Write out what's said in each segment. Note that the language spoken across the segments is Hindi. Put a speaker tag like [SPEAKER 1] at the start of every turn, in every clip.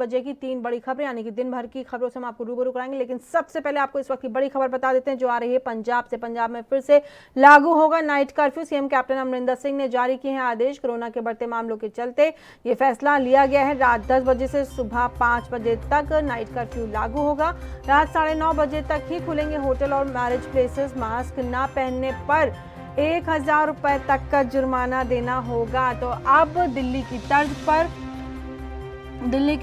[SPEAKER 1] बजे की 3 बड़ी खबरें, यानी कि दिन भर की खबरों से हम आपको रूबरू कराएंगे। लेकिन सबसे पहले आपको इस वक्त की बड़ी खबर बता देते हैं जो आ रही है पंजाब से। पंजाब में फिर से लागू होगा night curfew. CM captain Amarinder Singh ने जारी किए हैं आदेश। कोरोना के बढ़ते मामलों के चलते ये फैसला लिया गया है। रात 10 बजे से सुबह 5 बजे तक नाइट कर्फ्यू लागू होगा। रात 9:30 बजे तक ही खुलेंगे होटल और मैरिज प्लेसेस। मास्क न पहनने पर 1000 रुपए तक का जुर्माना देना होगा। तो अब दिल्ली की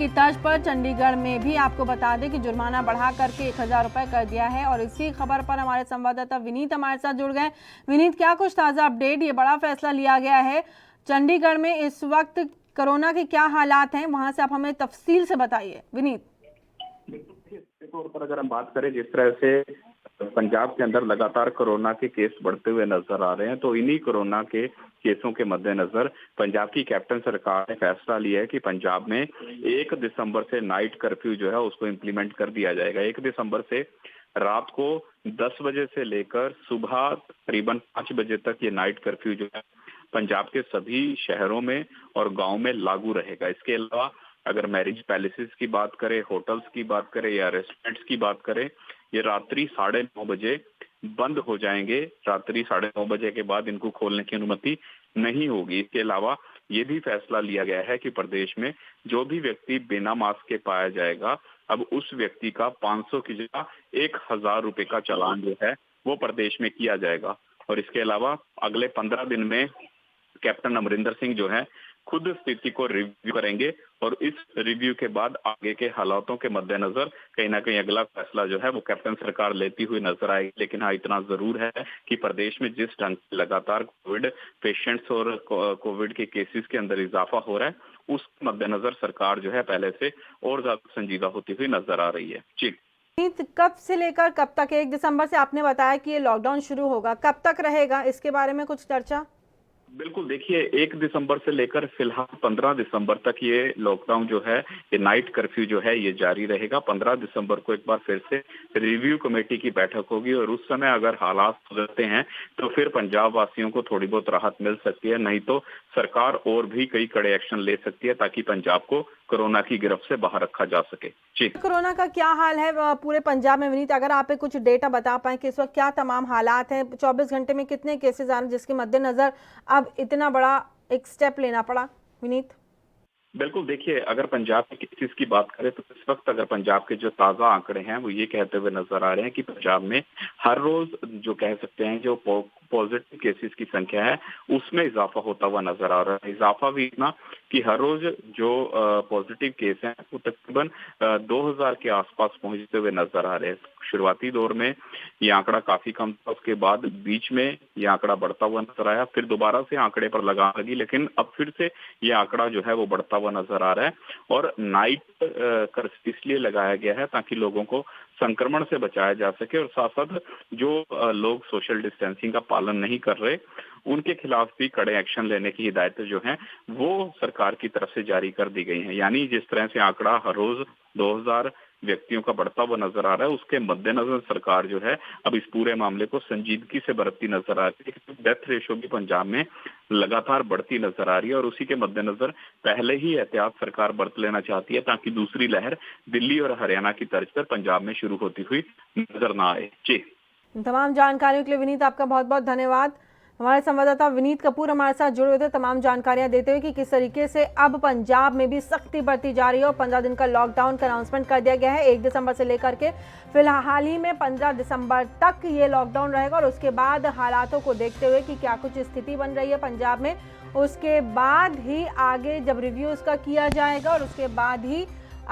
[SPEAKER 1] तर्ज पर चंडीगढ़ में भी आपको बता दें कि जुर्माना बढ़ा करके 1000 रुपए कर दिया है। और इसी खबर पर हमारे संवाददाता विनीत हमारे साथ जुड़ गए। विनीत, क्या कुछ ताजा अपडेट, ये बड़ा फैसला लिया गया है चंडीगढ़ में, इस वक्त कोरोना के क्या हालात हैं वहां से आप हमें तफसील से बताइए विनीत।
[SPEAKER 2] तौर पर अगर हम बात करें जिस तरह से पंजाब के अंदर लगातार कोरोना के केस बढ़ते हुए नजर आ रहे हैं, तो इन्हीं कोरोना के केसों के मद्देनजर पंजाब की कैप्टन सरकार ने फैसला लिया है कि पंजाब में 1 दिसंबर से नाइट कर्फ्यू जो है उसको इम्प्लीमेंट कर दिया जाएगा। 1 दिसंबर से रात को 10 बजे से लेकर सुबह करीबन 5 बजे तक ये नाइट कर्फ्यू जो है पंजाब के सभी शहरों में और गाँव में लागू रहेगा। इसके अलावा अगर मैरिज पैलेसेस की बात करें, होटल्स की बात करें या रेस्टोरेंट्स की बात करें, ये रात्रि 9:30 बजे बंद हो जाएंगे। रात्रि 9:30 बजे के बाद इनको खोलने की अनुमति नहीं होगी। इसके अलावा ये भी फैसला लिया गया है कि प्रदेश में जो भी व्यक्ति बिना मास्क के पाया जाएगा, अब उस व्यक्ति का 500 की जगह 1000 रुपए का चालान जो है वो प्रदेश में किया जाएगा। और इसके अलावा अगले 15 दिन में कैप्टन अमरिंदर सिंह जो है खुद स्थिति को रिव्यू करेंगे और इस रिव्यू के बाद आगे के हालातों के मद्देनजर कहीं ना कहीं अगला फैसला जो है वो कैप्टन सरकार लेती हुई नजर आएगी। लेकिन हाँ, इतना जरूर है कि प्रदेश में जिस ढंग से लगातार कोविड पेशेंट्स और कोविड के केसेस के अंदर इजाफा हो रहा है, उस मद्देनजर सरकार जो है पहले से और ज्यादा संजीदा होती हुई नजर आ रही है। जी,
[SPEAKER 1] कब से लेकर कब तक? 1 दिसंबर से आपने बताया कि ये लॉकडाउन शुरू होगा, कब तक रहेगा, इसके बारे में कुछ चर्चा?
[SPEAKER 2] बिल्कुल, देखिए 1 दिसंबर से लेकर फिलहाल 15 दिसंबर तक ये लॉकडाउन जो है, ये नाइट कर्फ्यू जो है ये जारी रहेगा। 15 दिसंबर को एक बार फिर से रिव्यू कमेटी की बैठक होगी और उस समय अगर हालात सुधरते हैं तो फिर पंजाब वासियों को थोड़ी बहुत राहत मिल सकती है, नहीं तो सरकार और भी कई कड़े एक्शन ले सकती है ताकि पंजाब को कोरोना की गिरफ्त से बाहर रखा जा सके। जी,
[SPEAKER 1] कोरोना का क्या हाल है पूरे पंजाब में विनीत? अगर आप कुछ डेटा बता पाए कि इस वक्त क्या तमाम हालात हैं, 24 घंटे में कितने केसेस आ रहे हैं जिसके मद्देनजर अब इतना बड़ा एक स्टेप लेना पड़ा विनीत?
[SPEAKER 2] बिल्कुल, देखिए अगर पंजाब के केसेस की बात करें तो इस वक्त अगर पंजाब के जो ताज़ा आंकड़े हैं वो ये कहते हुए नजर आ रहे हैं कि पंजाब में हर रोज जो कह सकते हैं जो पॉजिटिव केसेस की संख्या है उसमें इजाफा होता हुआ नजर आ रहा है। इजाफा भी इतना कि हर रोज जो पॉजिटिव केस हैं वो तकरीबन 2000 के आसपास पहुंचते हुए नजर आ रहे हैं। शुरुआती दौर में ये आंकड़ा काफी कम था, उसके बाद बीच में ये आंकड़ा बढ़ता हुआ नजर आया, फिर दोबारा से आंकड़े पर लगाम लगी, लेकिन अब फिर से ये आंकड़ा जो है वो बढ़ता हुआ नजर आ रहा है। और नाइट कर्फ्यू इसलिए लगाया गया है ताकि लोगों को संक्रमण से बचाया जा सके और साथ साथ जो लोग सोशल डिस्टेंसिंग का पालन नहीं कर रहे उनके खिलाफ भी कड़े एक्शन लेने की हिदायतें जो हैं वो सरकार की तरफ से जारी कर दी गई हैं। यानी जिस तरह से आंकड़ा हर रोज 2000 व्यक्तियों का बढ़ता हुआ नजर आ रहा है, उसके मद्देनजर सरकार जो है अब इस पूरे मामले को संजीदगी से बरतती नजर आ रही है। डेथ रेशो भी पंजाब में लगातार बढ़ती नजर आ रही है और उसी के मद्देनजर पहले ही एहतियात सरकार बरत लेना चाहती है ताकि दूसरी लहर दिल्ली और हरियाणा की तर्ज पर पंजाब में शुरू होती हुई नजर ना आए। जी,
[SPEAKER 1] तमाम जानकारियों के लिए विनीत आपका बहुत बहुत धन्यवाद। हमारे संवाददाता विनीत कपूर हमारे साथ जुड़े हुए थे तमाम जानकारियां देते हुए कि किस तरीके से अब पंजाब में भी सख्ती बढ़ती जा रही है और 15 दिन का लॉकडाउन का अनाउंसमेंट कर दिया गया है 1 दिसंबर से लेकर के फिलहाल ही में 15 दिसंबर तक ये लॉकडाउन रहेगा। और उसके बाद हालातों को देखते हुए कि क्या कुछ स्थिति बन रही है पंजाब में, उसके बाद ही आगे जब रिव्यू उसका किया जाएगा और उसके बाद ही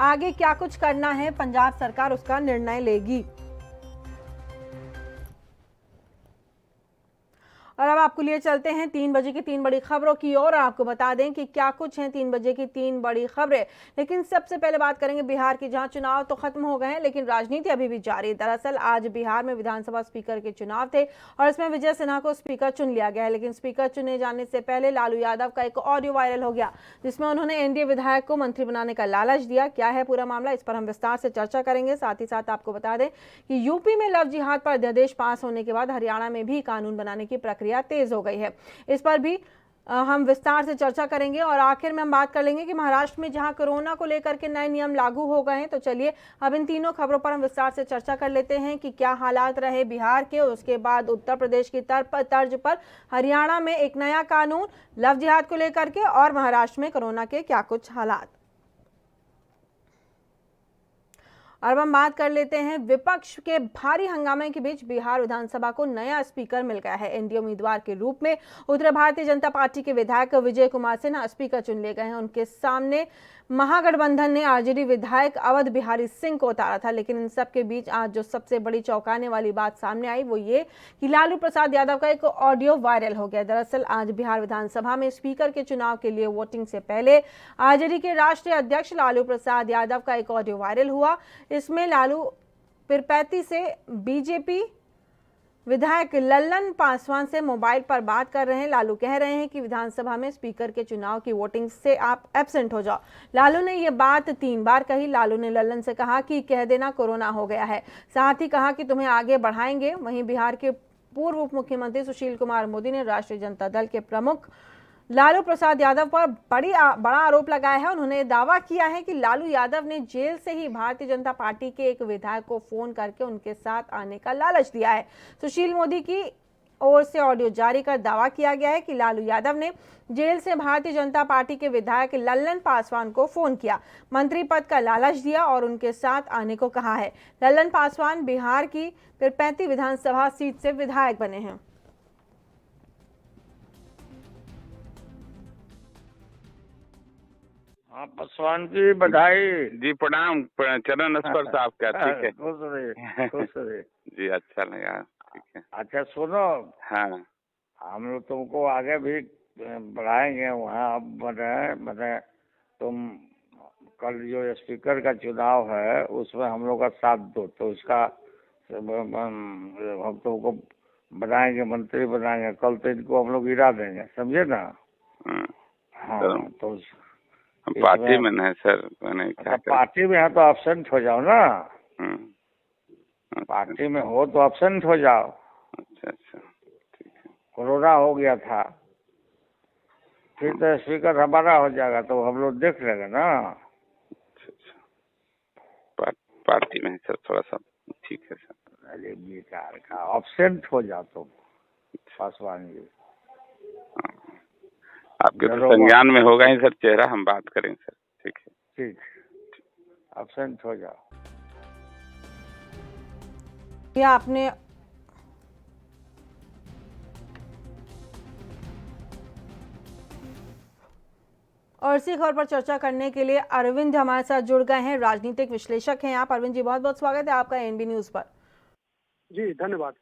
[SPEAKER 1] आगे क्या कुछ करना है पंजाब सरकार उसका निर्णय लेगी। और अब आपको लिए चलते हैं 3 बजे की 3 बड़ी खबरों की ओर और आपको बता दें कि क्या कुछ हैं 3 बजे की 3 बड़ी खबरें। लेकिन सबसे पहले बात करेंगे बिहार की, जहां चुनाव तो खत्म हो गए हैं लेकिन राजनीति अभी भी जारी है। दरअसल आज बिहार में विधानसभा स्पीकर के चुनाव थे और इसमें विजय सिन्हा को स्पीकर चुन लिया गया है। लेकिन स्पीकर चुने जाने से पहले लालू यादव का एक ऑडियो वायरल हो गया जिसमें उन्होंने एनडीए विधायक को मंत्री बनाने का लालच दिया। क्या है पूरा मामला, इस पर हम विस्तार से चर्चा करेंगे। साथ ही साथ आपको बता दें कि यूपी में लव जिहाद पर अध्यादेश पास होने के बाद हरियाणा में भी कानून बनाने की प्रक्रिया तेज हो गई है। इस पर भी हम विस्तार से चर्चा करेंगे और आखिर में हम बात कर लेंगे कि महाराष्ट्र में जहां कोरोना को लेकर के नए नियम लागू हो गए हैं। तो चलिए अब इन तीनों खबरों पर हम विस्तार से चर्चा कर लेते हैं कि क्या हालात रहे बिहार के, उसके बाद उत्तर प्रदेश की तर्ज पर हरियाणा में एक नया कानून लव जिहाद को लेकर के, और महाराष्ट्र में कोरोना के क्या कुछ हालात। और अब हम बात कर लेते हैं विपक्ष के भारी हंगामे के बीच बिहार विधानसभा को नया स्पीकर मिल गया है। एनडीए उम्मीदवार के रूप में उत्तर भारतीय जनता पार्टी के विधायक विजय कुमार सिन्हा स्पीकर चुन लिए गए हैं। उनके सामने महागठबंधन ने आरजेडी विधायक अवध बिहारी सिंह को उतारा था। लेकिन इन सब के बीच आज जो सबसे बड़ी चौंकाने वाली बात सामने आई वो ये कि लालू प्रसाद यादव का एक ऑडियो वायरल हो गया। दरअसल आज बिहार विधानसभा में स्पीकर के चुनाव के लिए वोटिंग से पहले आरजेडी के राष्ट्रीय अध्यक्ष लालू प्रसाद यादव का एक ऑडियो वायरल हुआ। इसमें लालू पिरपैती से बीजेपी विधायक लल्लन पासवान से मोबाइल पर बात कर रहे हैं। लालू कह रहे हैं कि विधानसभा में स्पीकर के चुनाव की वोटिंग से आप एब्सेंट हो जाओ। लालू ने ये बात 3 बार कही। लालू ने लल्लन से कहा कि कह देना कोरोना हो गया है, साथ ही कहा कि तुम्हें आगे बढ़ाएंगे। वहीं बिहार के पूर्व उप मुख्यमंत्री सुशील कुमार मोदी ने राष्ट्रीय जनता दल के प्रमुख लालू प्रसाद यादव पर बड़ा आरोप लगाया है। उन्होंने दावा किया है कि लालू यादव ने जेल से ही भारतीय जनता पार्टी के एक विधायक को फोन करके उनके साथ आने का लालच दिया है। सुशील मोदी की ओर से ऑडियो जारी कर दावा किया गया है कि लालू यादव ने जेल से भारतीय जनता पार्टी के विधायक लल्लन पासवान को फोन किया, मंत्री पद का लालच दिया और उनके साथ आने को कहा है। लल्लन पासवान बिहार की पिरपैती विधानसभा सीट से विधायक बने हैं।
[SPEAKER 3] हाँ, पासवान जी बधाई।
[SPEAKER 4] जी प्रणाम। चरण स्पर्श आपका। ठीक है,
[SPEAKER 3] खुश रहे, खुश रहे।
[SPEAKER 4] जी अच्छा लगा। ठीक है।
[SPEAKER 3] अच्छा सुनो,
[SPEAKER 4] हाँ
[SPEAKER 3] हम लोग तुमको आगे भी बढ़ाएंगे। वहाँ अब बने तुम कल जो स्पीकर का चुनाव है उसमें हम लोग का साथ दो, तो उसका हम तुमको बनाएंगे, मंत्री बनाएंगे। कल तो इनको हम लोग गिरा देंगे, समझे ना। हाँ तो
[SPEAKER 4] हम पार्टी में नहीं सर, मैंने क्या
[SPEAKER 3] पार्टी में है तो एब्सेंट हो जाओ ना। पार्टी में हो तो एब्सेंट हो जाओ।
[SPEAKER 4] अच्छा अच्छा ठीक है।
[SPEAKER 3] कोरोना हो गया था, फिर तो स्पीकर हमारा हो जाएगा तो हम लोग देख लेंगे ना।
[SPEAKER 4] अच्छा अच्छा, पार्टी में सर थोड़ा सा ठीक है सर।
[SPEAKER 3] अरे बेकार का, एब्सेंट हो जाओ तुम पासवान जी।
[SPEAKER 4] आपके तो संज्ञान में होगा ही सर चेहरा, हम बात करेंगे सर। ठीक है,
[SPEAKER 3] ठीक, एब्सेंट हो जाओ।
[SPEAKER 1] ये आपने और इसी खबर पर चर्चा करने के लिए अरविंद हमारे साथ जुड़ गए हैं, राजनीतिक विश्लेषक हैं आप। अरविंद जी बहुत बहुत स्वागत है आपका एनबी न्यूज पर।
[SPEAKER 5] जी धन्यवाद।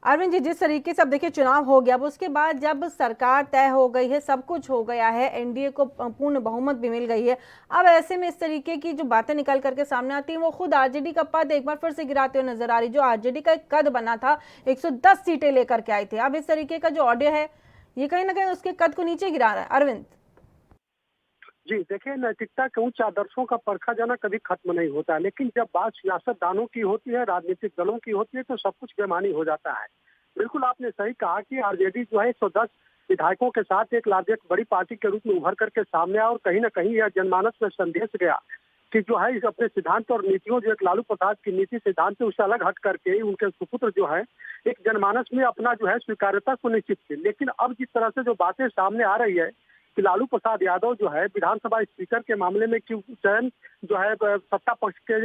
[SPEAKER 1] अरविंद जी, जिस तरीके से अब देखिए चुनाव हो गया, अब उसके बाद जब सरकार तय हो गई है, सब कुछ हो गया है, एनडीए को पूर्ण बहुमत भी मिल गई है, अब ऐसे में इस तरीके की जो बातें निकल करके सामने आती हैं वो खुद आरजेडी का पद एक बार फिर से गिराते हुए नजर आ रही। जो आरजेडी का एक कद बना था, 110 सीटें लेकर के आए थे, अब इस तरीके का जो ऑडियो है ये कहीं ना कहीं उसके कद को नीचे गिरा रहा है। अरविंद
[SPEAKER 5] जी देखिए, नैतिकता के उच्च आदर्शों का परखा जाना कभी खत्म नहीं होता, लेकिन जब बात सियासतदानों की होती है, राजनीतिक दलों की होती है, तो सब कुछ बेमानी हो जाता है। बिल्कुल आपने सही कहा कि आरजेडी जो है 110 विधायकों के साथ एक बड़ी पार्टी के रूप में उभर करके सामने आया और कहीं ना कहीं यह जनमानस में संदेश गया कि जो है अपने सिद्धांत और नीतियों, जो एक लालू प्रसाद की नीति सिद्धांत से उससे अलग हट करके उनके सुपुत्र जो है एक जनमानस में अपना जो है स्वीकार्यता सुनिश्चित की। लेकिन अब जिस तरह से जो बातें सामने आ रही है कि लालू प्रसाद यादव जो है विधानसभा स्पीकर के मामले में क्यों चयन जो है सत्ता पक्ष के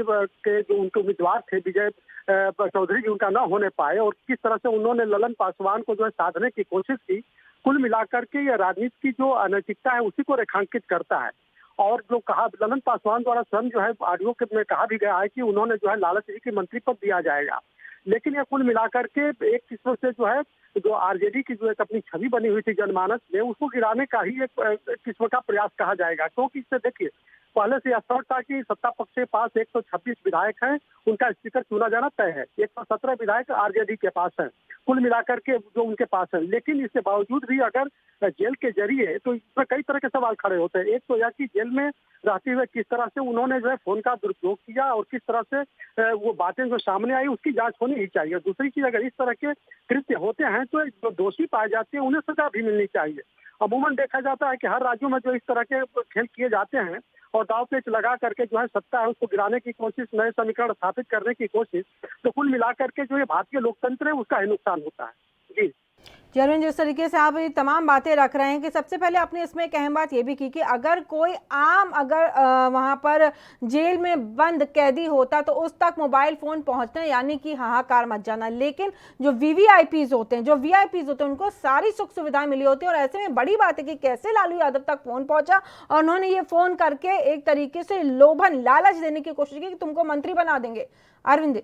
[SPEAKER 5] जो उनके उम्मीदवार थे विजय चौधरी जी उनका न होने पाए, और किस तरह से उन्होंने ललन पासवान को जो है साधने की कोशिश की, कुल मिलाकर के यह राजनीति की जो अनैतिकता है उसी को रेखांकित करता है। और जो कहा ललन पासवान द्वारा स्वयं जो है ऑडियो में कहा भी गया है कि उन्होंने जो है लालच दी कि मंत्री पद दिया जाएगा, लेकिन यह कुल मिलाकर के एक किस्म से जो है जो आरजेडी की जो एक अपनी छवि बनी हुई थी जनमानस में, उसको गिराने का ही एक किस्म का प्रयास कहा जाएगा। क्योंकि इससे देखिए पहले से यह शर्त था कि सत्ता पक्ष के पास 126 विधायक हैं, उनका स्पीकर चुना जाना तय है। 117 विधायक आरजेडी के पास हैं कुल मिलाकर के जो उनके पास है। लेकिन इसके बावजूद भी अगर जेल के जरिए, तो इसमें कई तरह के सवाल खड़े होते हैं। एक तो यह कि जेल में रहते हुए किस तरह से उन्होंने जो है फोन का दुरुपयोग किया और किस तरह से वो बातें जो सामने आई उसकी जांच होनी होनी ही चाहिए। दूसरी चीज, अगर इस तरह के कृत्य होते हैं तो जो दोषी पाए जाते हैं उन्हें सजा भी मिलनी चाहिए। अमूमन देखा जाता है कि हर राज्यों में जो इस तरह के खेल किए जाते हैं और दाव पेच लगा करके जो है सत्ता है उसको गिराने की कोशिश, नए समीकरण स्थापित करने की कोशिश, तो कुल मिलाकर के जो ये भारतीय लोकतंत्र है उसका ही नुकसान होता है। जी
[SPEAKER 1] अरविंद, जिस तरीके से आप ये तमाम बातें रख रहे हैं कि सबसे पहले आपने इसमें एक अहम बात ये भी की कि अगर कोई आम वहाँ पर जेल में बंद कैदी होता तो उस तक मोबाइल फ़ोन पहुँचना यानी कि हाहाकार मच जाना, लेकिन जो वीवीआईपीज़ होते हैं उनको सारी सुख सुविधाएं मिली होती है। और ऐसे में बड़ी बात है कि कैसे लालू यादव तक फ़ोन पहुँचा और उन्होंने ये फ़ोन करके एक तरीके से लोभन लालच देने की कोशिश की कि तुमको मंत्री बना देंगे। अरविंद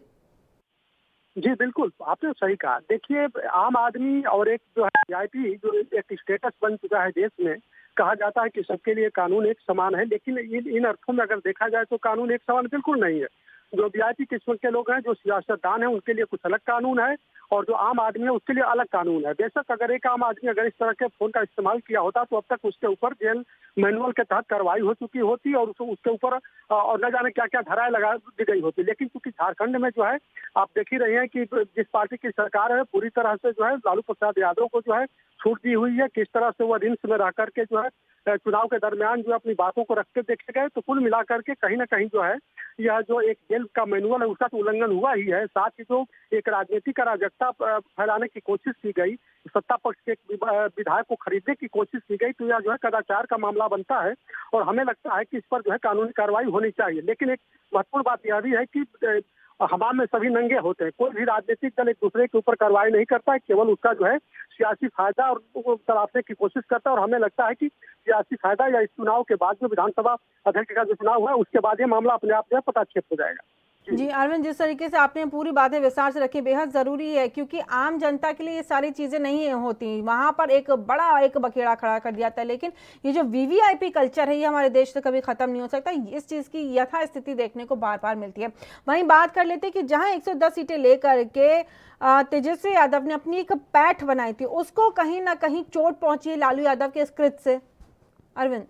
[SPEAKER 5] जी बिल्कुल, आपने सही कहा। देखिए, आम आदमी और एक जो है वीआईपी जो एक स्टेटस बन चुका है देश में, कहा जाता है कि सबके लिए कानून एक समान है, लेकिन इन अर्थों में अगर देखा जाए तो कानून एक समान बिल्कुल नहीं है। जो वीआईपी किस्म के लोग हैं, जो सियासतदान हैं, उनके लिए कुछ अलग कानून है और जो आम आदमी है उसके लिए अलग कानून है। बेशक अगर एक आम आदमी अगर इस तरह के फोन का इस्तेमाल किया होता तो अब तक उसके ऊपर जेल मैनुअल के तहत कार्रवाई हो चुकी होती और उसके ऊपर और न जाने क्या क्या धाराएं लगा दी गई होती। लेकिन क्योंकि झारखंड में जो है आप देख ही रहे हैं कि जिस पार्टी की सरकार है पूरी तरह से जो है लालू प्रसाद यादव को जो है छूट दी हुई है, किस तरह से वो रिम्स में रह करके जो है चुनाव के दरमियान जो अपनी बातों को रखते देखे गए। तो कुल मिलाकर के कहीं ना कहीं जो है यह जो एक जेल का मैनुअल है उसका तो उल्लंघन हुआ ही है, साथ ही जो एक राजनीतिक अराजकता फैलाने की कोशिश की गई, सत्ता पक्ष के विधायक को खरीदने की कोशिश की गई, तो यह जो है कदाचार का मामला बनता है और हमें लगता है कि इस पर जो है कानूनी कार्रवाई होनी चाहिए। लेकिन एक महत्वपूर्ण बात यह भी है कि हमाम में सभी नंगे होते हैं, कोई भी राजनीतिक दल एक दूसरे के ऊपर कार्रवाई नहीं करता है, केवल उसका जो है सियासी फायदा और तलाशने की कोशिश करता है। और हमें लगता है कि सियासी फायदा या इस चुनाव के बाद जो विधानसभा अध्यक्ष का जो चुनाव हुआ उसके बाद ये मामला अपने आप जो है पटाक्षेप हो जाएगा।
[SPEAKER 1] जी अरविंद, जिस तरीके से आपने पूरी बातें विस्तार से रखी बेहद ज़रूरी है, क्योंकि आम जनता के लिए ये सारी चीज़ें नहीं होती। वहाँ पर एक बड़ा एक बखेड़ा खड़ा कर दिया था, लेकिन ये जो वीवीआईपी कल्चर है ये हमारे देश से कभी ख़त्म नहीं हो सकता। इस चीज़ की यथास्थिति देखने को बार बार मिलती है। वहीं बात कर लेते हैं कि जहाँ 110 सीटें लेकर के तेजस्वी यादव ने अपनी एक पैठ बनाई थी, उसको कहीं ना कहीं चोट पहुंची है लालू यादव के स्क्रिप्ट से। अरविंद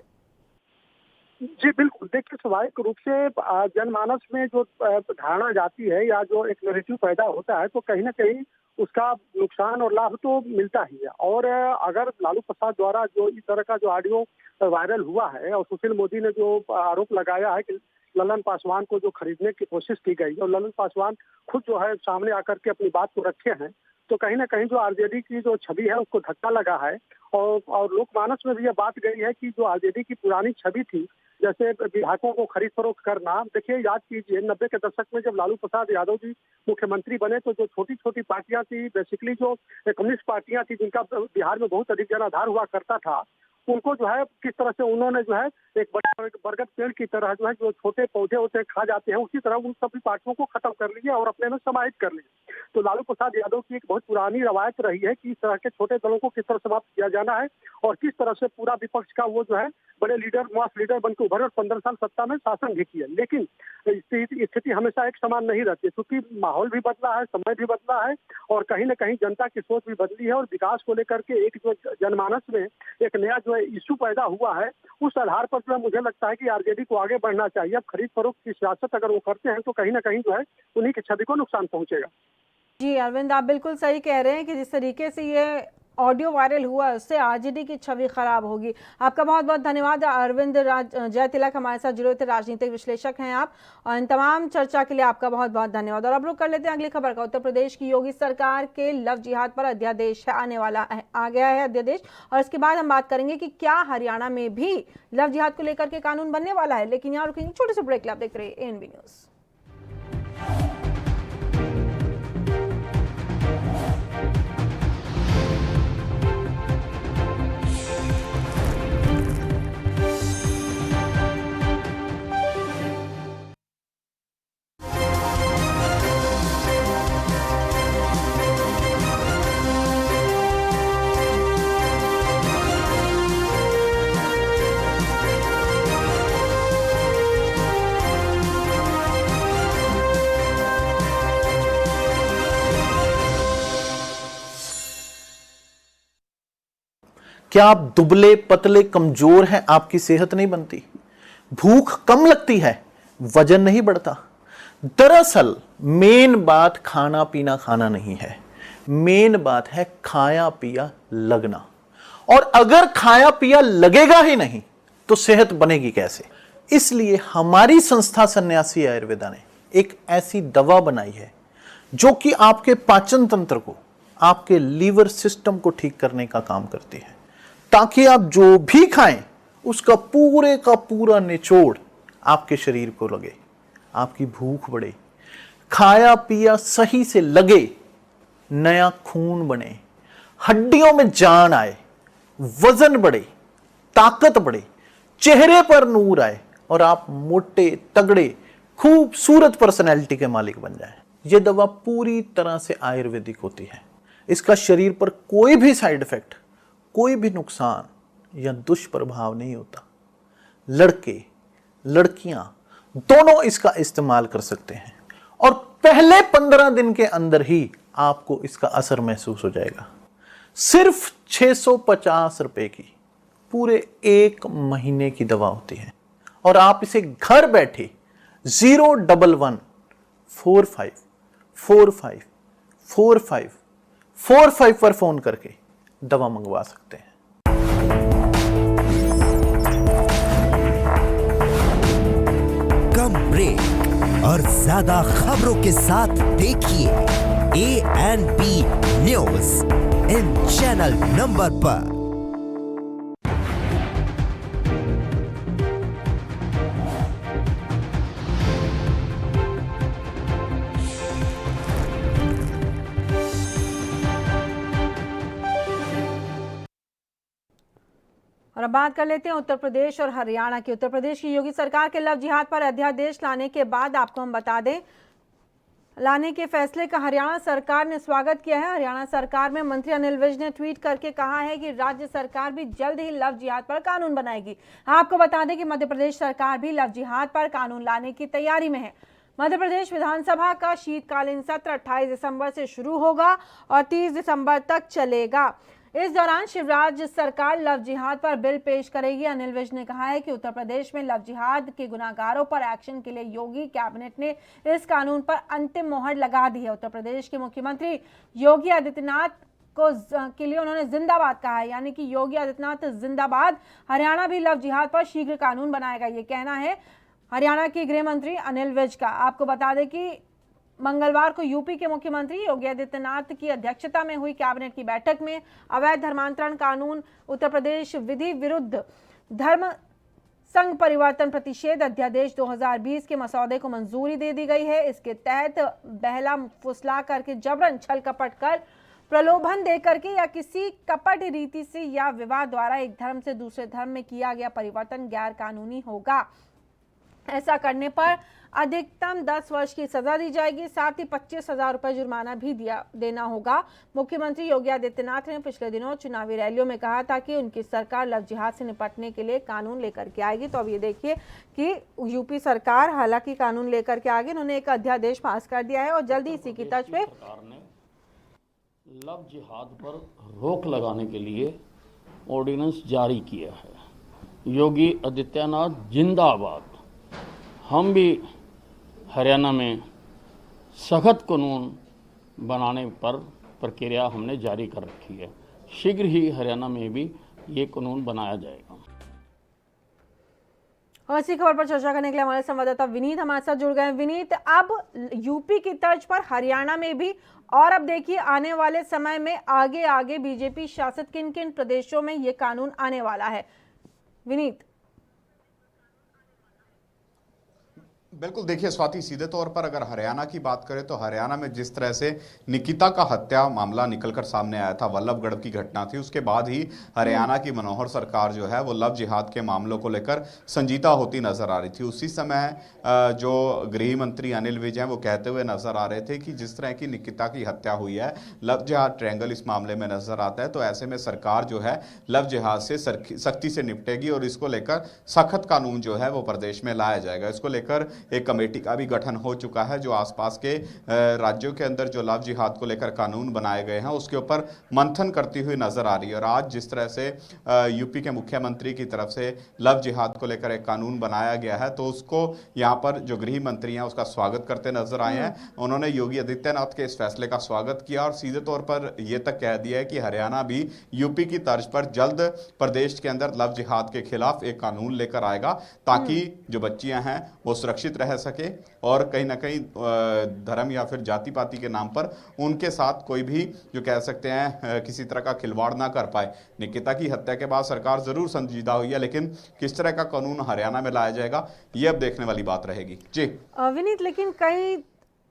[SPEAKER 5] जी बिल्कुल, देखिए स्वाभाविक रूप से जनमानस में जो धारणा जाती है या जो एक नैरेटिव पैदा होता है तो कहीं ना कहीं उसका नुकसान और लाभ तो मिलता ही है। और अगर लालू प्रसाद द्वारा जो इस तरह का जो ऑडियो वायरल हुआ है और सुशील मोदी ने जो आरोप लगाया है कि ललन पासवान को जो खरीदने की कोशिश की गई और ललन पासवान खुद जो है सामने आकर के अपनी बात को रखे हैं, तो कहीं ना कहीं जो आरजेडी की जो छवि है उसको धक्का लगा है। और लोकमानस में भी यह बात गई है कि जो आरजेडी की पुरानी छवि थी, जैसे विधायकों को खरीद फरोख्त करना, देखिए याद कीजिए 90 के दशक में जब लालू प्रसाद यादव जी मुख्यमंत्री बने तो जो छोटी छोटी पार्टियां थी, बेसिकली जो कम्युनिस्ट पार्टियां थी जिनका बिहार में बहुत अधिक जनाधार हुआ करता था, उनको जो है किस तरह से उन्होंने जो है एक बड़े बरगद पेड़ की तरह जो है जो छोटे पौधे होते खा जाते हैं उसी तरह उन सभी पार्टियों को खत्म कर लिया और अपने में समाहित कर लिया। तो लालू प्रसाद यादव की एक बहुत पुरानी रवायत रही है कि इस तरह के छोटे दलों को किस तरह समाप्त किया जाना है और किस तरह से पूरा विपक्ष का वो जो है बड़े लीडर मास लीडर बनकर उभरे और 15 साल सत्ता में शासन भी किया। लेकिन स्थिति हमेशा एक समान नहीं रहती, क्योंकि माहौल भी बदला है, समय भी बदला है और कहीं न कहीं जनता की सोच भी बदली है और विकास को लेकर के एक जो जनमानस में एक नया जो है इश्यू पैदा हुआ है, उस आधार पर जो मुझे लगता है कि आरजेडी को आगे बढ़ना चाहिए। अब खरीद फरोख्त की सियासत अगर वो करते हैं तो कहीं ना कहीं जो है उन्हीं की छवि को नुकसान पहुंचेगा। जी
[SPEAKER 1] अरविंद, आप बिल्कुल सही कह रहे हैं कि जिस तरीके से ये ऑडियो वायरल हुआ उससे आरजेडी की छवि खराब होगी। आपका बहुत बहुत धन्यवाद अरविंद जयतिलक, हमारे साथ जुड़े थे, राजनीतिक विश्लेषक हैं आप, और इन तमाम चर्चा के लिए आपका बहुत बहुत धन्यवाद। और अब रुक कर लेते हैं अगली खबर का। उत्तर प्रदेश की योगी सरकार के लव जिहाद पर अध्यादेश आने वाला है, आ गया है अध्यादेश, और इसके बाद हम बात करेंगे कि क्या हरियाणा में भी लव जिहाद को लेकर के कानून बनने वाला है। लेकिन यहाँ रुकेंगे छोटे से ब्रेक, आप देख रहे हैं ANB न्यूज़।
[SPEAKER 6] क्या आप दुबले पतले कमजोर हैं, आपकी सेहत नहीं बनती, भूख कम लगती है, वजन नहीं बढ़ता, दरअसल मेन बात खाना पीना खाना नहीं है, मेन बात है खाया पिया लगना। और अगर खाया पिया लगेगा ही नहीं तो सेहत बनेगी कैसे? इसलिए हमारी संस्था सन्यासी आयुर्वेदा ने एक ऐसी दवा बनाई है जो कि आपके पाचन तंत्र को, आपके लीवर सिस्टम को ठीक करने का काम करती है, ताकि आप जो भी खाएं उसका पूरे का पूरा निचोड़ आपके शरीर को लगे, आपकी भूख बढ़े, खाया पिया सही से लगे, नया खून बने, हड्डियों में जान आए, वजन बढ़े, ताकत बढ़े, चेहरे पर नूर आए और आप मोटे तगड़े खूबसूरत पर्सनैलिटी के मालिक बन जाएं। यह दवा पूरी तरह से आयुर्वेदिक होती है। इसका शरीर पर कोई भी साइड इफेक्ट, कोई भी नुकसान या दुष्प्रभाव नहीं होता। लड़के लड़कियां दोनों इसका इस्तेमाल कर सकते हैं और पहले 15 दिन के अंदर ही आपको इसका असर महसूस हो जाएगा। सिर्फ 650 रुपए की पूरे 1 महीने की दवा होती है और आप इसे घर बैठे 01145454545 पर फोन करके दवा मंगवा सकते हैं।
[SPEAKER 7] कम ब्रेक और ज्यादा खबरों के साथ देखिए ANP news in channel number पर।
[SPEAKER 1] और अब बात कर लेते हैं उत्तर प्रदेश और हरियाणा की। उत्तर प्रदेश की योगी सरकार के लव जिहाद पर अध्यादेश लाने के बाद आपको हम बता दें, लाने के फैसले का हरियाणा सरकार ने स्वागत किया है। हरियाणा सरकार में मंत्री अनिल विज ने ट्वीट करके कहा है कि राज्य सरकार भी जल्द ही लव जिहाद पर कानून बनाएगी। आपको बता दें कि मध्य प्रदेश सरकार भी लव जिहाद पर कानून लाने की तैयारी में है। मध्य प्रदेश विधानसभा का शीतकालीन सत्र 28 दिसंबर से शुरू होगा और 30 दिसंबर तक चलेगा। इस दौरान शिवराज सरकार लव जिहाद पर बिल पेश करेगी। अनिल विज ने कहा है कि उत्तर प्रदेश में लव जिहाद के गुनाहगारों पर एक्शन के लिए योगी कैबिनेट ने इस कानून पर अंतिम मोहर लगा दी है। उत्तर प्रदेश के मुख्यमंत्री योगी आदित्यनाथ के लिए उन्होंने जिंदाबाद कहा है, यानी कि योगी आदित्यनाथ जिंदाबाद। हरियाणा भी लव जिहाद पर शीघ्र कानून बनाएगा, ये कहना है हरियाणा के गृह मंत्री अनिल विज का। आपको बता दें कि मंगलवार को यूपी के मुख्यमंत्री योगी आदित्यनाथ की अध्यक्षता में हुई कैबिनेट की बैठक में अवैध धर्मांतरण कानून, उत्तर प्रदेश विधि विरुद्ध धर्म संघ परिवर्तन प्रतिषेध अध्यादेश 2020 के मसौदे को मंजूरी दे दी गई है। इसके तहत बहला फुसला करके, जबरन छल कपट कर, प्रलोभन दे करके या किसी कपट रीति से या विवाह द्वारा एक धर्म से दूसरे धर्म में किया गया परिवर्तन गैर कानूनी होगा। ऐसा करने पर अधिकतम 10 वर्ष की सजा दी जाएगी, साथ ही 25,000 रुपए जुर्माना भी देना होगा। मुख्यमंत्री योगी आदित्यनाथ ने पिछले दिनों चुनावी रैलियों में कहा था कि उनकी सरकार लव जिहाद से निपटने के लिए कानून लेकर के आएगी। तो अब ये देखिए कि यूपी सरकार हालांकि कानून लेकर के आगे, उन्होंने एक अध्यादेश पास कर दिया है और जल्दी इसी की तर्ज पे
[SPEAKER 8] सरकार ने लव जिहाद पर रोक लगाने के लिए ऑर्डिनेंस जारी किया है। योगी आदित्यनाथ जिंदाबाद। हम भी हरियाणा में सख्त कानून बनाने पर प्रक्रिया हमने जारी कर रखी है। शीघ्र ही हरियाणा में भी ये कानून बनाया जाएगा।
[SPEAKER 1] और इसी खबर पर चर्चा करने के लिए हमारे संवाददाता विनीत हमारे साथ जुड़ गए हैं। विनीत, अब यूपी की तर्ज पर हरियाणा में भी, और अब देखिए आने वाले समय में आगे आगे बीजेपी शासित किन किन प्रदेशों में ये कानून आने वाला है। विनीत।
[SPEAKER 9] बिल्कुल, देखिए स्वाति, सीधे तौर पर अगर हरियाणा की बात करें तो हरियाणा में जिस तरह से निकिता का हत्या मामला निकलकर सामने आया था, वल्लभगढ़ की घटना थी, उसके बाद ही हरियाणा की मनोहर सरकार जो है वो लव जिहाद के मामलों को लेकर संजीदा होती नजर आ रही थी। उसी समय जो गृह मंत्री अनिल विज हैं वो कहते हुए नजर आ रहे थे कि जिस तरह की निकिता की हत्या हुई है, लव जिहाद ट्रायंगल इस मामले में नजर आता है, तो ऐसे में सरकार जो है लव जिहाद से सख्ती से निपटेगी और इसको लेकर सख्त कानून जो है वो प्रदेश में लाया जाएगा। इसको लेकर एक कमेटी का भी गठन हो चुका है जो आसपास के राज्यों के अंदर जो लव जिहाद को लेकर कानून बनाए गए हैं उसके ऊपर मंथन करती हुई नजर आ रही है। और आज जिस तरह से यूपी के मुख्यमंत्री की तरफ से लव जिहाद को लेकर एक कानून बनाया गया है तो उसको यहाँ पर जो गृह मंत्री हैं उसका स्वागत करते नजर आए हैं। उन्होंने योगी आदित्यनाथ के इस फैसले का स्वागत किया और सीधे तौर पर यह तक कह दिया है कि हरियाणा भी यूपी की तर्ज पर जल्द प्रदेश के अंदर लव जिहाद के खिलाफ एक कानून लेकर आएगा ताकि जो बच्चियां हैं वो सुरक्षित रह सके और कहीं ना कहीं धर्म या फिर जाति पाति के नाम पर उनके साथ कोई भी जो कह सकते हैं किसी तरह का खिलवाड़ ना कर पाए। निकिता की हत्या के बाद सरकार जरूर संजीदा हुई है, लेकिन किस तरह का कानून हरियाणा में लाया जाएगा ये अब देखने वाली बात रहेगी। जी
[SPEAKER 1] विनीत, लेकिन कई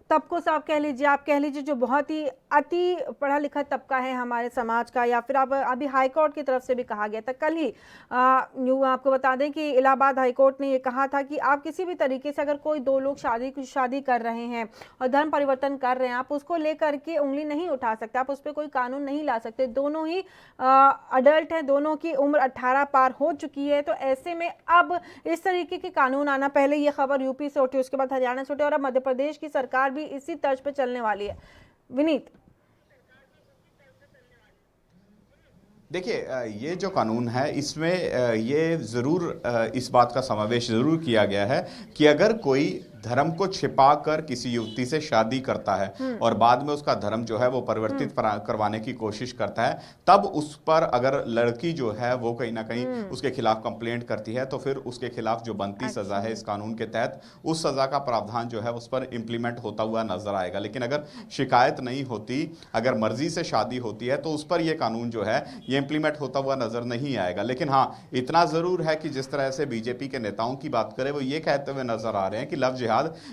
[SPEAKER 1] तबकों से आप कह लीजिए जो बहुत ही अति पढ़ा लिखा तबका है हमारे समाज का, या फिर अब अभी हाई कोर्ट की तरफ से भी कहा गया था कल ही, यूँ आपको बता दें कि इलाहाबाद हाई कोर्ट ने ये कहा था कि आप किसी भी तरीके से अगर कोई दो लोग शादी कर रहे हैं और धर्म परिवर्तन कर रहे हैं, आप उसको लेकर के उंगली नहीं उठा सकते, आप उस पर कोई कानून नहीं ला सकते। दोनों ही अडल्ट हैं, दोनों की उम्र 18 पार हो चुकी है। तो ऐसे में अब इस तरीके के कानून आना, पहले ये खबर यूपी से उठी, उसके बाद हरियाणा से उठी और अब मध्य प्रदेश की सरकार भी इसी तर्ज पे चलने वाली है। विनीत,
[SPEAKER 9] देखिए ये जो कानून है इसमें ये जरूर इस बात का समावेश जरूर किया गया है कि अगर कोई धर्म को छिपाकर किसी युवती से शादी करता है और बाद में उसका धर्म जो है वो परिवर्तित करवाने की कोशिश करता है, तब उस पर अगर लड़की जो है वो कहीं ना कहीं उसके खिलाफ कंप्लेंट करती है तो फिर उसके खिलाफ जो बनती सजा है इस कानून के तहत, उस सजा का प्रावधान जो है उस पर इंप्लीमेंट होता हुआ नजर आएगा। लेकिन अगर शिकायत नहीं होती, अगर मर्जी से शादी होती है तो उस पर यह कानून जो है ये इंप्लीमेंट होता हुआ नजर नहीं आएगा। लेकिन हाँ, इतना जरूर है कि जिस तरह से बीजेपी के नेताओं की बात करें वो ये कहते हुए नजर आ रहे हैं कि लव जिहाद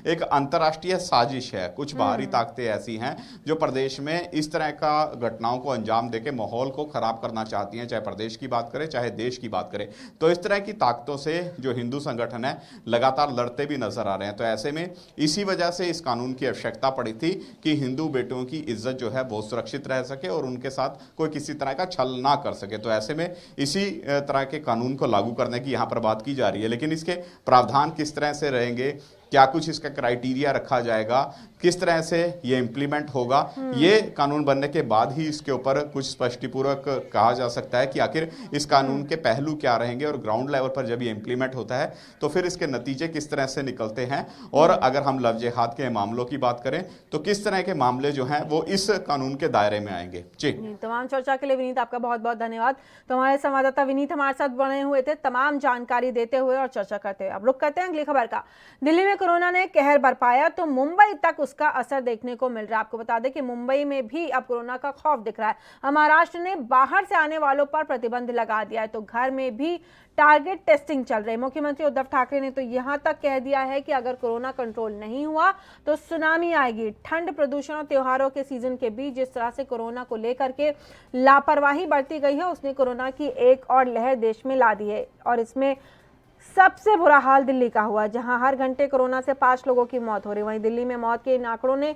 [SPEAKER 9] एक अंतर्राष्ट्रीय साजिश है। कुछ बाहरी ताकतें ऐसी हैं जो प्रदेश में इस तरह का घटनाओं को अंजाम देके माहौल को खराब करना चाहती हैं, चाहे प्रदेश की बात करें चाहे देश की बात करें। तो इस तरह की ताकतों से जो हिंदू संगठन है लगातार लड़ते भी नजर आ रहे हैं। तो ऐसे में इसी वजह से इस कानून की आवश्यकता पड़ी थी कि हिंदू बेटियों की इज्जत जो है वो सुरक्षित रह सके और उनके साथ कोई किसी तरह का छल ना कर सके। तो ऐसे में इसी तरह के कानून को लागू करने की यहां पर बात की जा रही है। लेकिन इसके प्रावधान किस तरह से रहेंगे, क्या कुछ इसका क्राइटेरिया रखा जाएगा, किस तरह से ये इंप्लीमेंट होगा, ये कानून बनने के बाद ही इसके ऊपर कुछ स्पष्टीपूर्वक कहा जा सकता है कि आखिर इस कानून के पहलू क्या रहेंगे और ग्राउंड लेवल पर जब ये इंप्लीमेंट होता है तो फिर इसके नतीजे किस तरह से निकलते हैं। और अगर हम लव जिहाद के मामलों की बात करें तो किस तरह के मामले जो हैं वो इस कानून के दायरे में आएंगे। जी,
[SPEAKER 1] तमाम चर्चा के लिए विनीत आपका बहुत बहुत धन्यवाद। तो हमारे संवाददाता विनीत हमारे साथ बने हुए थे तमाम जानकारी देते हुए और चर्चा करते हुए। अब रुक करते हैं अगली खबर का। दिल्ली में कोरोना ने कहर बरपाया तो मुंबई तक उसका असर देखने को मिल रहा है। आपको बता दें कि मुंबई में भी अब कोरोना का खौफ दिख रहा है। महाराष्ट्र ने बाहर से आने वालों पर प्रतिबंध लगा दिया है, तो घर में भी टारगेट टेस्टिंग चल रही है। मुख्यमंत्री उद्धव ठाकरे ने तो यहां तक कह दिया है कि अगर कोरोना कंट्रोल नहीं हुआ तो सुनामी आएगी। ठंड, प्रदूषण और त्योहारों के सीजन के बीच जिस तरह से कोरोना को लेकर के लापरवाही बरती गई है, उसने कोरोना की एक और लहर देश में ला दी है। और इसमें सबसे बुरा हाल दिल्ली का हुआ, जहां हर घंटे कोरोना से 5 लोगों की मौत हो रही। वहीं दिल्ली में मौत के इन आंकड़ों ने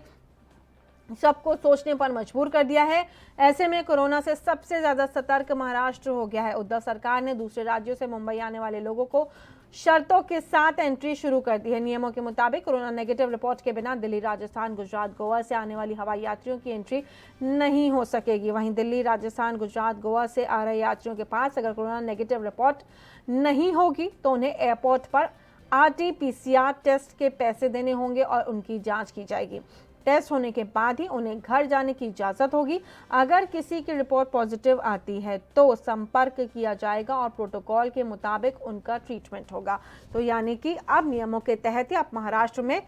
[SPEAKER 1] सबको सोचने पर मजबूर कर दिया है। ऐसे में कोरोना से सबसे ज्यादा सतर्क महाराष्ट्र हो गया है। उद्धव सरकार ने दूसरे राज्यों से मुंबई आने वाले लोगों को शर्तों के साथ एंट्री शुरू कर दी है। नियमों के मुताबिक कोरोना नेगेटिव रिपोर्ट के बिना दिल्ली, राजस्थान, गुजरात, गोवा से आने वाली हवाई यात्रियों की एंट्री नहीं हो सकेगी। वहीं दिल्ली, राजस्थान, गुजरात, गोवा से आ रहे यात्रियों के पास अगर कोरोना नेगेटिव रिपोर्ट नहीं होगी तो उन्हें एयरपोर्ट पर RT-PCR टेस्ट के पैसे देने होंगे और उनकी जांच की जाएगी। टेस्ट होने के बाद ही उन्हें घर जाने की इजाज़त होगी। अगर किसी की रिपोर्ट पॉजिटिव आती है तो संपर्क किया जाएगा और प्रोटोकॉल के मुताबिक उनका ट्रीटमेंट होगा। तो यानी कि अब नियमों के तहत ही आप महाराष्ट्र में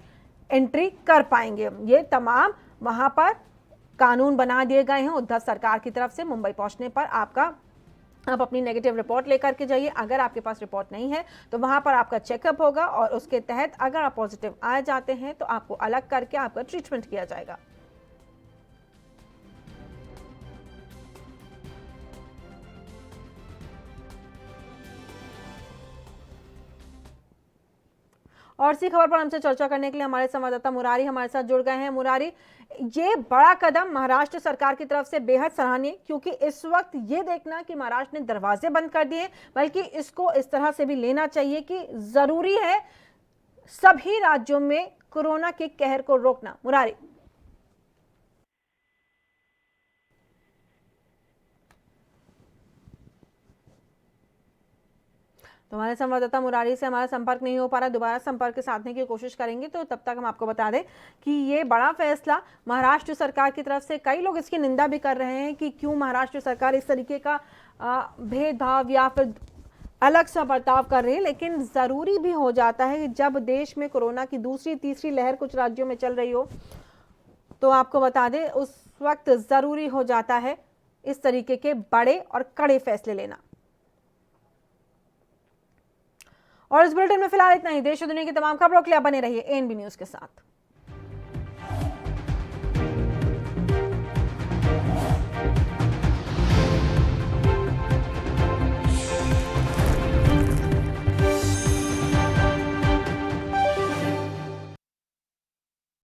[SPEAKER 1] एंट्री कर पाएंगे। ये तमाम वहां पर कानून बना दिए गए हैं उद्धव सरकार की तरफ से। मुंबई पहुंचने पर आप अपनी नेगेटिव रिपोर्ट लेकर के जाइए। अगर आपके पास रिपोर्ट नहीं है तो वहां पर आपका चेकअप होगा और उसके तहत अगर आप पॉजिटिव आ जाते हैं तो आपको अलग करके आपका ट्रीटमेंट किया जाएगा। और सी खबर पर हमसे चर्चा करने के लिए हमारे संवाददाता मुरारी हमारे साथ जुड़ गए हैं। मुरारी, ये बड़ा कदम महाराष्ट्र सरकार की तरफ से बेहद सराहनीय, क्योंकि इस वक्त ये देखना कि महाराष्ट्र ने दरवाजे बंद कर दिए, बल्कि इसको इस तरह से भी लेना चाहिए कि जरूरी है सभी राज्यों में कोरोना के कहर को रोकना। मुरारी। तो हमारे संवाददाता मुरारी से हमारा संपर्क नहीं हो पा रहा, दोबारा संपर्क साधने की कोशिश करेंगे। तो तब तक हम आपको बता दें कि ये बड़ा फैसला महाराष्ट्र सरकार की तरफ से, कई लोग इसकी निंदा भी कर रहे हैं कि क्यों महाराष्ट्र सरकार इस तरीके का भेदभाव या फिर अलग सा बर्ताव कर रही है। लेकिन ज़रूरी भी हो जाता है कि जब देश में कोरोना की दूसरी तीसरी लहर कुछ राज्यों में चल रही हो, तो आपको बता दें उस वक्त ज़रूरी हो जाता है इस तरीके के बड़े और कड़े फैसले लेना। और इस बुलेटिन में फिलहाल इतना ही। देश और दुनिया की तमाम खबरों के लिए बने रहिए एएनबी न्यूज़ के साथ।